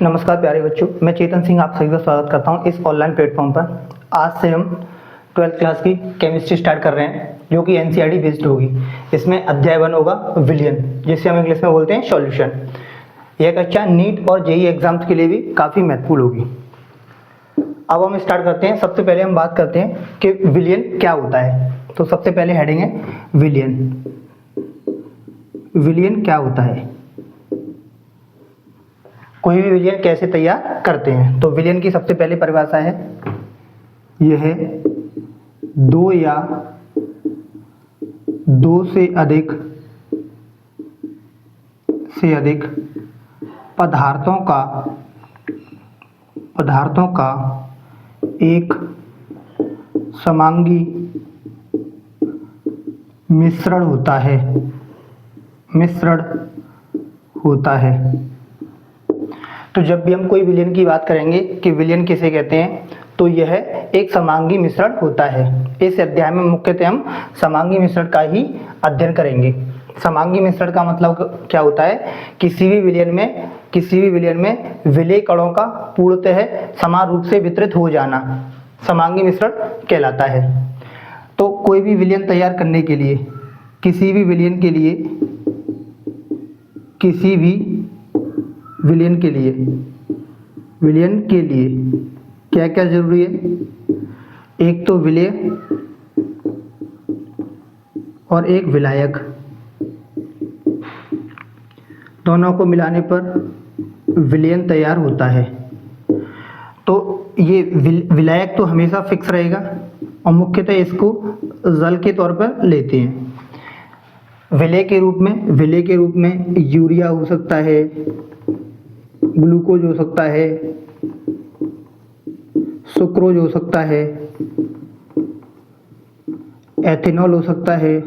नमस्कार प्यारे बच्चों, मैं चेतन सिंह आप सभी का स्वागत करता हूं इस ऑनलाइन प्लेटफॉर्म पर। आज से हम 12th क्लास की केमिस्ट्री स्टार्ट कर रहे हैं, जो कि एनसीईआरटी बेस्ड होगी। इसमें अध्याय 1 होगा विलियन, जिसे हम इंग्लिश में बोलते हैं सॉल्यूशन। यह कक्षा नीट और जेईई एग्जाम्स के लिए भी काफ़ी महत्वपूर्ण होगी। अब हम स्टार्ट करते हैं। सबसे पहले हम बात करते हैं कि विलियन क्या होता है। तो सबसे पहले हेडिंग है विलियन। विलियन क्या होता है, कोई भी विलियन कैसे तैयार करते हैं। तो विलियन की सबसे पहले परिभाषा है, यह दो या दो से अधिक पदार्थों का एक समांगी मिश्रण होता है। तो जब भी हम कोई विलियन की बात करेंगे कि विलियन किसे कहते हैं, तो यह एक समांगी मिश्रण होता है। इस अध्याय में मुख्यतः हम समांगी मिश्रण का ही अध्ययन करेंगे। समांगी मिश्रण का मतलब क्या होता है, किसी भी विलियन में विलेय कणों का पूर्णतः समान रूप से वितरित हो जाना समांगी मिश्रण कहलाता है। तो कोई भी विलियन तैयार करने के लिए, किसी भी विलियन के लिए क्या क्या जरूरी है, एक तो विलेय और एक विलायक। दोनों को मिलाने पर विलियन तैयार होता है। तो ये विलायक तो हमेशा फिक्स रहेगा और मुख्यतः इसको जल के तौर पर लेते हैं। विलेय के रूप में यूरिया हो सकता है, ग्लूकोज हो सकता है, सुक्रोज हो सकता है, एथेनॉल हो सकता है,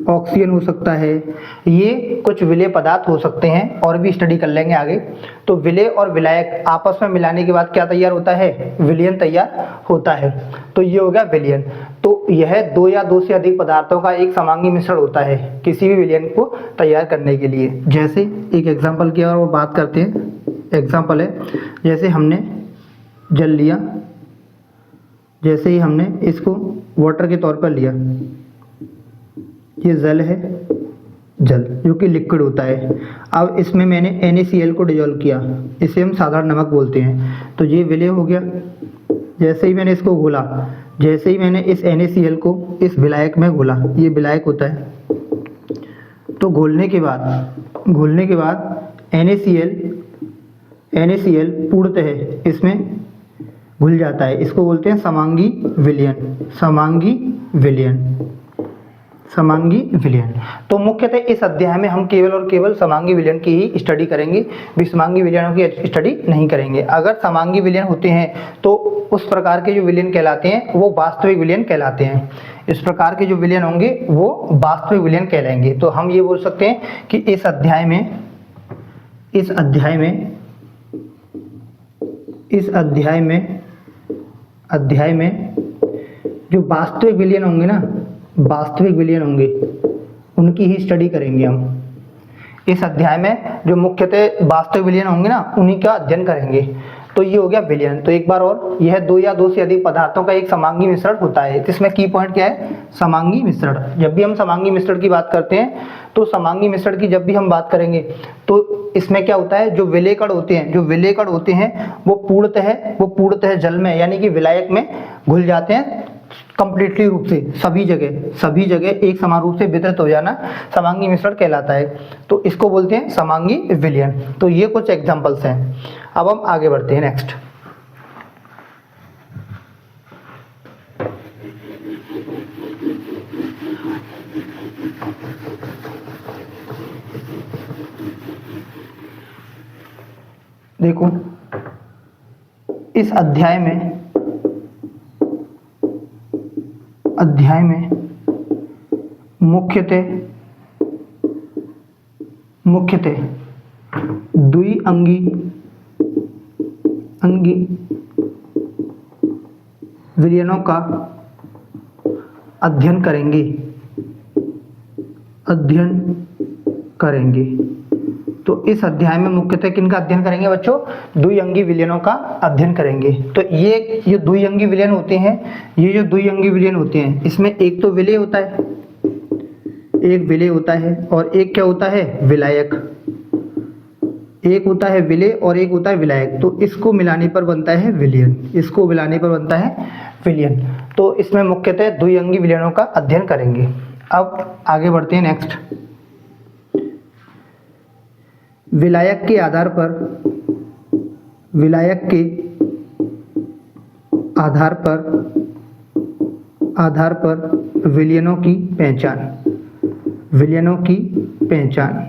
ऑक्सीजन हो सकता है। ये कुछ विलेय पदार्थ हो सकते हैं और भी स्टडी कर लेंगे आगे। तो विलेय और विलायक आपस में मिलाने के बाद क्या तैयार होता है, विलियन तैयार होता है। तो ये हो गया विलियन। तो यह दो या दो से अधिक पदार्थों का एक समांगी मिश्रण होता है किसी भी विलियन को तैयार करने के लिए। जैसे एक एग्जाम्पल की और वो बात करते हैं, एग्जाम्पल है जैसे हमने जल लिया, जैसे ही हमने इसको वाटर के तौर पर लिया, ये जल है, जल जो कि लिक्विड होता है। अब इसमें मैंने NaCl को डिजोल्व किया, इसे हम साधारण नमक बोलते हैं। तो ये विलेय हो गया। जैसे ही मैंने इसको घोला, जैसे ही मैंने इस NaCl को इस विलायक में घोला, ये विलायक होता है। तो घोलने के बाद NaCl पूर्णतः इसमें घुल जाता है। इसको बोलते हैं समांगी विलियन। तो मुख्यतः इस अध्याय में हम केवल और केवल समांगी विलियन की ही स्टडी करेंगे, विषमांगी विलियनों की स्टडी नहीं करेंगे। अगर समांगी विलियन होते हैं तो उस प्रकार के जो विलियन कहलाते हैं वो वास्तविक विलियन कहलाते हैं। इस प्रकार के जो विलियन होंगे वो वास्तविक विलियन कहलाएंगे। तो हम ये बोल सकते हैं कि इस अध्याय में जो वास्तविक विलियन होंगे उनकी ही स्टडी करेंगे हम। इस अध्याय में जो मुख्यतः वास्तविक विलियन होंगे ना, उन्हीं का अध्ययन करेंगे। तो ये हो गया विलियन। तो एक बार और, यह दो या दो से अधिक पदार्थों का एक समांगी मिश्रण होता है। इसमें की पॉइंट क्या है, समांगी मिश्रण। जब भी हम समांगी मिश्रण की बात करते हैं, तो समांगी मिश्रण की जब भी हम बात करेंगे तो इसमें क्या होता है, जो विलेय कण होते हैं वो पूर्णतः जल में यानी कि विलायक में घुल जाते हैं कंप्लीटली रूप से। सभी जगह एक समान रूप से वितरित हो जाना समांगी मिश्रण कहलाता है। तो इसको बोलते हैं समांगी विलियन। तो ये कुछ एग्जांपल्स हैं। अब हम आगे बढ़ते हैं नेक्स्ट। देखो, इस अध्याय में मुख्यतः द्विअंगी विलयनों का अध्ययन करेंगे। तो इस अध्याय में मुख्यतः किनका अध्ययन करेंगे बच्चों? द्विअंगी विलयनों का अध्ययन करेंगे। तो ये द्विअंगी विलयन होते हैं, ये जो द्विअंगी विलयन होते हैं इसमें एक तो विलेय होता है, एक विलेय होता है और एक क्या होता है? विलायक। एक होता है विलेय और एक होता है विलायक। तो इसको मिलाने पर बनता है विलयन, इसको मिलाने पर बनता है विलयन। तो इसमें मुख्यतः द्विअंगी विलयनों का अध्ययन करेंगे। अब आगे बढ़ते हैं नेक्स्ट। विलायक के आधार पर, विलायक के आधार पर विलयनों की पहचान, विलयनों की पहचान।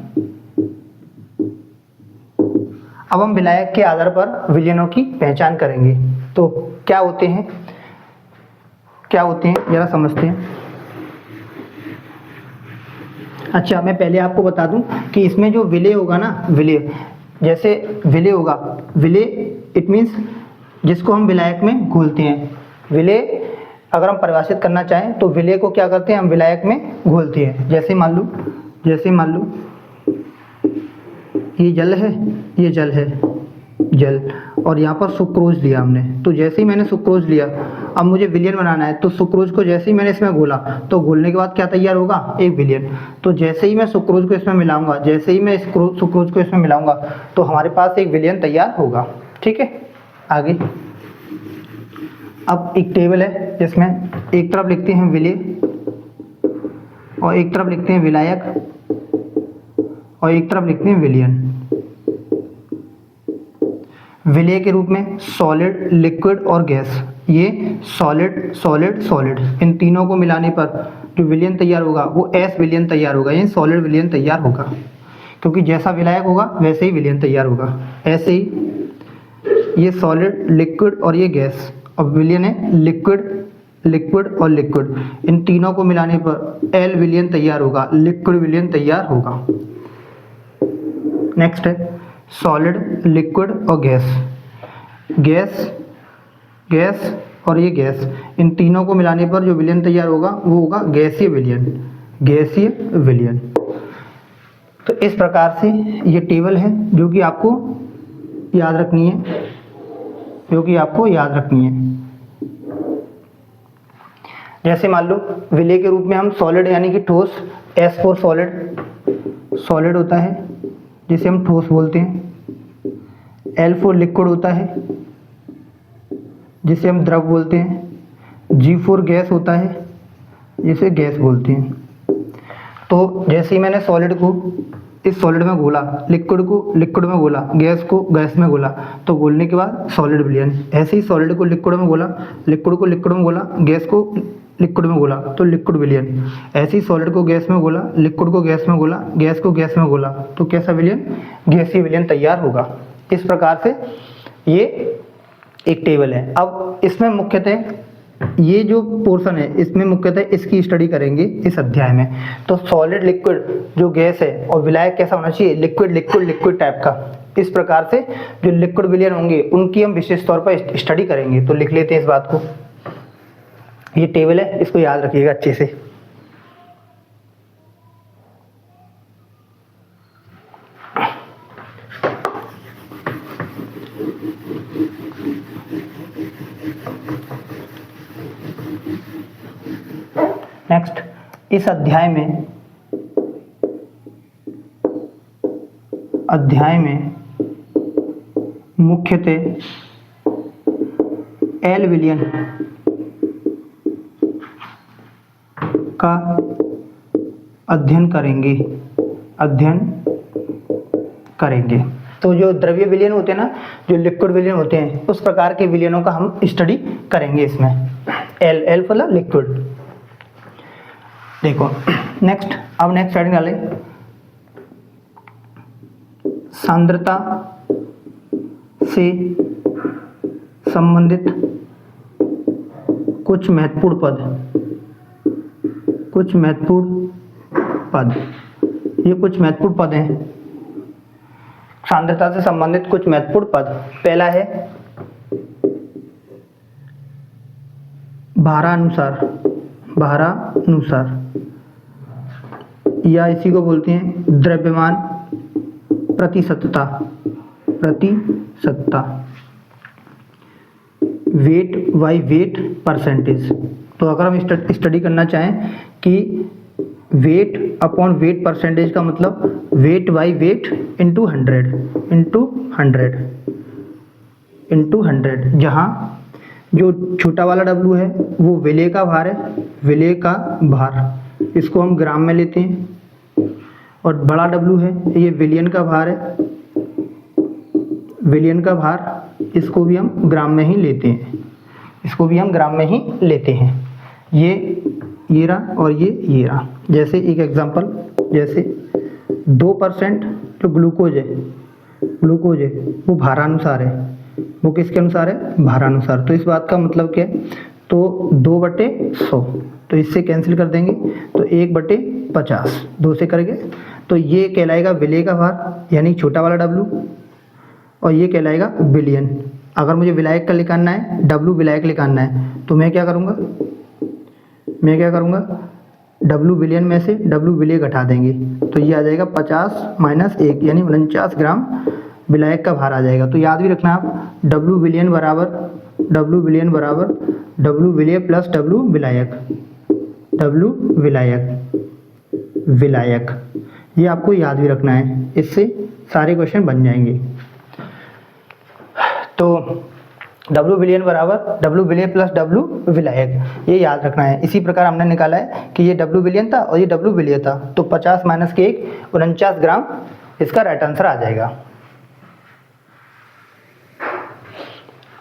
अब हम विलायक के आधार पर विलयनों की पहचान करेंगे। तो क्या होते हैं, क्या होते हैं जरा समझते हैं। अच्छा, मैं पहले आपको बता दूं कि इसमें जो विलेय होगा ना, विलेय, जैसे विलेय होगा, विलेय इट मीन्स जिसको हम विलायक में घोलते हैं। विलेय अगर हम परिभाषित करना चाहें तो विलेय को क्या करते हैं? हम विलायक में घोलते हैं। जैसे मान लो ये जल है, ये जल है, जल, और यहाँ पर सुक्रोज लिया हमने। तो जैसे ही मैंने सुक्रोज लिया, अब मुझे विलयन बनाना है, तो सुक्रोज को जैसे ही मैंने इसमें घोला तो घोलने के बाद क्या तैयार होगा? एक विलयन। तो जैसे ही मैं सुक्रोज को इसमें मिलाऊंगा, जैसे ही मैं सुक्रोज को इसमें मिलाऊंगा तो हमारे पास एक विलयन तैयार होगा। ठीक है, आगे। अब एक टेबल है जिसमें एक तरफ लिखते हैं विलेय और एक तरफ लिखते हैं विलायक और एक तरफ लिखते हैं विलयन। विलेय के रूप में सॉलिड, लिक्विड और गैस। ये सॉलिड, सॉलिड, सॉलिड, इन तीनों को मिलाने पर जो विलयन तैयार होगा वो एस विलयन तैयार होगा, ये सॉलिड विलयन तैयार होगा। क्योंकि जैसा विलायक होगा वैसे ही विलयन तैयार होगा। ऐसे ही ये सॉलिड, लिक्विड और ये गैस, और विलयन है लिक्विड, लिक्विड और लिक्विड, इन तीनों को मिलाने पर एल विलयन तैयार होगा, लिक्विड विलयन तैयार होगा। नेक्स्ट है सॉलिड, लिक्विड और गैस। गैस, गैस और ये गैस, इन तीनों को मिलाने पर जो विलयन तैयार होगा वो होगा गैसीय विलयन, गैसीय विलयन। तो इस प्रकार से ये टेबल है जो कि आपको याद रखनी है, जो कि आपको याद रखनी है। जैसे मान लो विलेय के रूप में हम सॉलिड यानी कि ठोस, एस फॉर सॉलिड, सॉलिड होता है जिसे हम ठोस बोलते हैं। एल फॉर लिक्विड होता है जिसे हम द्रव बोलते हैं। जी फॉर गैस होता है जिसे गैस बोलते हैं। तो जैसे ही मैंने सॉलिड को इस सॉलिड में घोला, लिक्विड को लिक्विड में घोला, गैस को गैस में घोला, तो घोलने के बाद सॉलिड विलयन। ऐसे ही सॉलिड को लिक्विड में घोला, लिक्विड को लिक्विड में घोला, गैस को लिक्विड में घोला तो लिक्विड विलयन। ऐसे ही सॉलिड को गैस में घोला, लिक्विड को गैस में घोला, गैस को गैस में घोला तो कैसा विलयन? गैसीय विलयन तैयार होगा। इस प्रकार से ये एक टेबल है। अब इसमें मुख्यतः ये जो पोर्शन है इसमें मुख्यतः इसकी स्टडी करेंगे इस अध्याय में। तो सॉलिड, लिक्विड, जो गैस है, और विलायक कैसा होना चाहिए? लिक्विड, लिक्विड, लिक्विड टाइप का। इस प्रकार से जो लिक्विड विलयन होंगे उनकी हम विशेष तौर पर स्टडी करेंगे। तो लिख लेते हैं इस बात को। ये टेबल है, इसको याद रखिएगा अच्छे से। नेक्स्ट, इस अध्याय में मुख्यतः एल विलयन का अध्ययन करेंगे। तो जो द्रव्य विलयन होते हैं ना, जो लिक्विड विलयन होते हैं, उस प्रकार के विलयनों का हम स्टडी करेंगे इसमें। L, L for liquid. देखो नेक्स्ट, अब नेक्स्ट स्लाइड डालें। सांद्रता से संबंधित कुछ महत्वपूर्ण पद, ये कुछ महत्वपूर्ण पद हैं। सांद्रता से संबंधित कुछ महत्वपूर्ण पद। पहला है भारानुसार, या इसी को बोलते हैं द्रव्यमान प्रतिशतता, वेट बाई वेट परसेंटेज। तो अगर हम स्टडी करना चाहें कि वेट अपॉन वेट परसेंटेज का मतलब वेट बाई वेट इंटू 100, जहाँ जो छोटा वाला W है वो विलेय का भार है, विलेय का भार, इसको हम ग्राम में लेते हैं, और बड़ा W है ये विलियन का भार है, विलियन का भार, इसको भी हम ग्राम में ही लेते हैं, इसको भी हम ग्राम में ही लेते हैं। ये रहा और ये रहा। जैसे एक एग्जांपल, जैसे 2% जो ग्लूकोज है वो भारानुसार है, वो किसके अनुसार है? भारानुसार। तो इस बात का मतलब क्या है? तो 2/100, तो इससे कैंसिल कर देंगे तो 1/50, 2 से करेंगे तो ये कहलाएगा विलेय का भार यानी छोटा वाला W, और ये कहलाएगा बिलियन। अगर मुझे विलायक का निकालना है, W विलायक निकालना है, तो मैं क्या करूँगा W बिलियन में से W विलेय घटा देंगे, तो ये आ जाएगा 50 - 1 यानी 49 ग्राम विलायक का भार आ जाएगा। तो याद भी रखना आप, W बिलियन बराबर W विलेय प्लस W विलायक, ये आपको याद भी रखना है, इससे सारे क्वेश्चन बन जाएंगे। तो W बिलियन बराबर W विलेय प्लस W विलायक, ये याद रखना है। इसी प्रकार हमने निकाला है कि ये W बिलियन था और ये W विलेय था, तो 50 - 1 49 ग्राम इसका राइट आंसर आ जाएगा।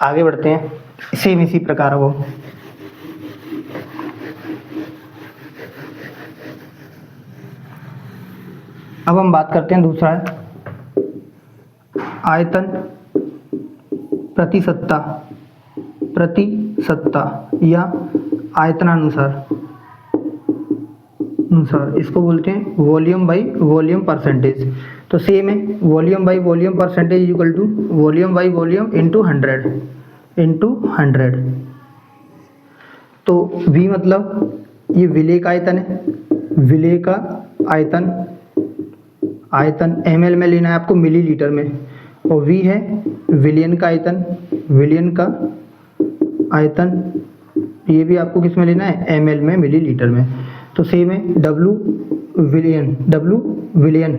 आगे बढ़ते हैं, सेम इसी प्रकार वो अब हम बात करते हैं दूसरा है आयतन प्रतिशतता या आयतनानुसार, इसको बोलते हैं वॉल्यूम बाई वॉल्यूम परसेंटेज। तो सेम है, volume by volume percentage equal to volume by volume into 100। तो V मतलब ये विलेय का आयतन है, विलेय का आयतन ml में लेना है आपको, मिलीलीटर में, और V है विलियन का आयतन, ये भी आपको किस में लेना है? ml में, मिलीलीटर में। तो सेम है, W विलियन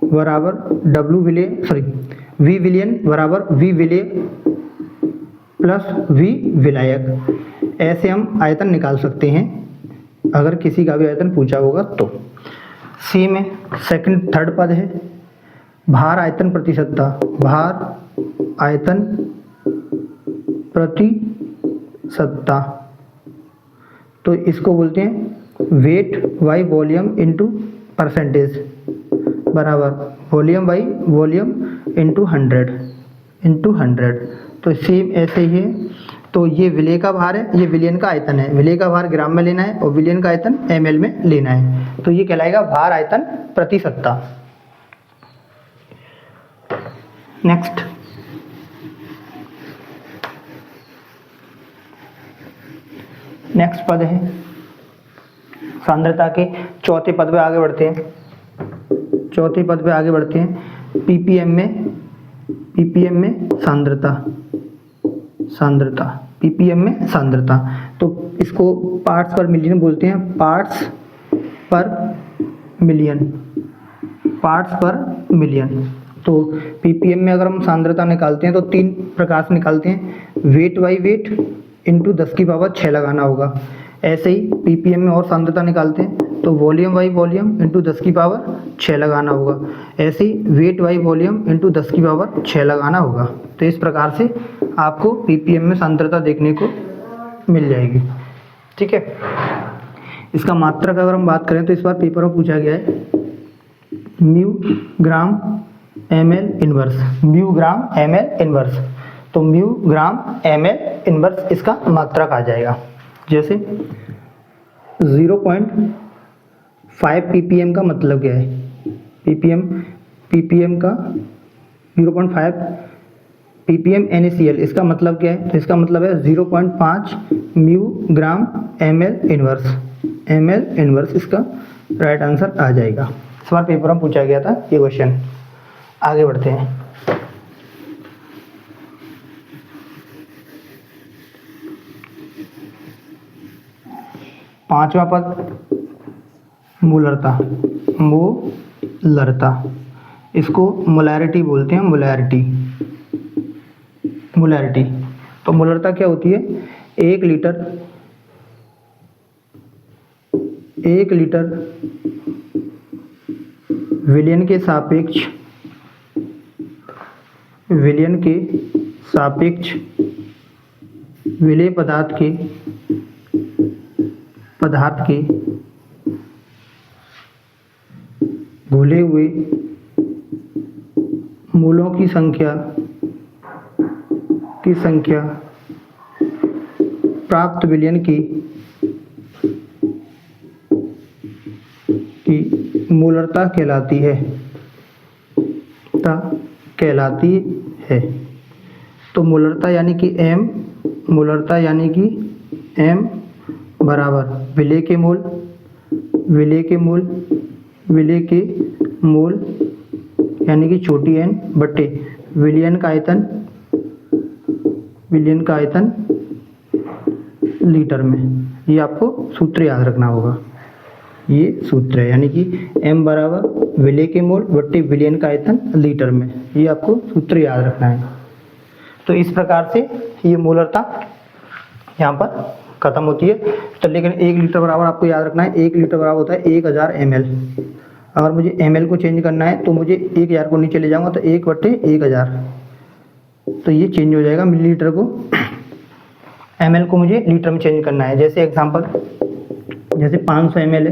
बराबर V विलियन बराबर V विलेय प्लस V विलायक। ऐसे हम आयतन निकाल सकते हैं अगर किसी का भी आयतन पूछा होगा तो। सेम है, थर्ड पद है भार आयतन प्रतिशतता, भार आयतन प्रतिशतता, तो इसको बोलते हैं weight by volume into percentage बराबर वॉल्यूम बाई वॉल्यूम इंटू 100। तो सेम ऐसे ही है। तो ये विलेय का भार है, ये विलियन का आयतन है, विलेय का भार ग्राम में लेना है और विलियन का आयतन ml में लेना है, तो ये कहलाएगा भार आयतन प्रतिशतता। नेक्स्ट पद है सांद्रता के चौथे पद पे आगे बढ़ते हैं। ppm में सांद्रता, तो इसको पार्ट्स पर मिलियन बोलते हैं, पार्ट्स पर मिलियन। तो ppm में अगर हम सांद्रता निकालते हैं तो 3 प्रकार से निकालते हैं, वेट बाई वेट इंटू 10⁶ लगाना होगा। ऐसे ही ppm में और सांद्रता निकालते हैं तो वॉल्यूम बाई वॉल्यूम इंटू 10⁶ लगाना होगा। ऐसे ही वेट बाई वॉल्यूम इंटू 10⁶ लगाना होगा। तो इस प्रकार से आपको ppm में सांद्रता देखने को मिल जाएगी। ठीक है, इसका मात्रक अगर हम बात करें तो इस बार पेपर में पूछा गया है म्यू ग्राम ml इनवर्स, तो म्यू ग्राम ml इनवर्स इसका मात्रक आ जाएगा। जैसे 0.5 ppm का मतलब क्या है? ppm का 0.5 ppm NaCl, इसका मतलब क्या है? तो इसका मतलब है 0.5 म्यू ग्राम ml इनवर्स इसका राइट आंसर आ जाएगा। इस बार पेपर में पूछा गया था ये क्वेश्चन। आगे बढ़ते हैं। पांचवा पद मूलरता। मूलरता, इसको मोलैरिटी बोलते हैं, मोलैरिटी। मोलैरिटी तो मूलरता क्या होती है? 1 लीटर विलयन के सापेक्ष विलेय पदार्थ के घुले हुए मूलों की संख्या प्राप्त विलयन की मूलरता कहलाती है। तो मूलरता यानी कि m बराबर विलेय के मोल यानी कि छोटी n बट्टे विलयन का आयतन लीटर में। ये आपको सूत्र याद रखना होगा। ये सूत्र है, यानी कि m बराबर विलेय के मोल बट्टे विलयन का आयतन लीटर में। ये आपको सूत्र याद रखना है। तो इस प्रकार से ये मूलरता यहाँ पर खत्म होती है। तो लेकिन 1 लीटर बराबर आपको याद रखना है, 1 लीटर बराबर होता है 1000 ml। अगर मुझे ml को चेंज करना है तो मुझे 1000 को नीचे ले जाऊंगा तो 1/1000, तो ये चेंज हो जाएगा मिलीलीटर को। ml को मुझे लीटर में चेंज करना है। जैसे एग्जांपल, जैसे 500 ml है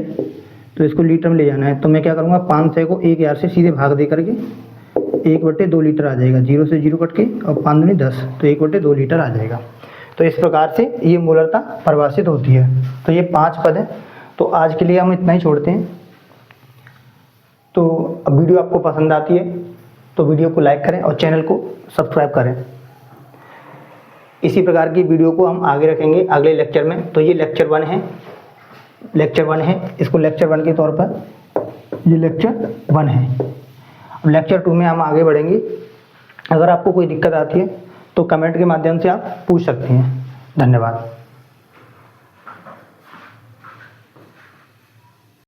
तो इसको लीटर में ले जाना है, तो मैं क्या करूँगा, 500 को 1000 से सीधे भाग दे करके 1/2 लीटर आ जाएगा। 0 से 0 कट के और 5 दूनी 10, तो 1/2 लीटर आ जाएगा। तो इस प्रकार से ये मूलरता परिभाषित होती है। तो ये 5 पद है। तो आज के लिए हम इतना ही छोड़ते हैं। तो अब वीडियो आपको पसंद आती है तो वीडियो को लाइक करें और चैनल को सब्सक्राइब करें। इसी प्रकार की वीडियो को हम आगे रखेंगे अगले लेक्चर में। तो ये लेक्चर 1 है, इसको लेक्चर 1 के तौर पर ये लेक्चर 1 है। अब लेक्चर 2 में हम आगे बढ़ेंगे। अगर आपको कोई दिक्कत आती है तो कमेंट के माध्यम से आप पूछ सकते हैं। धन्यवाद।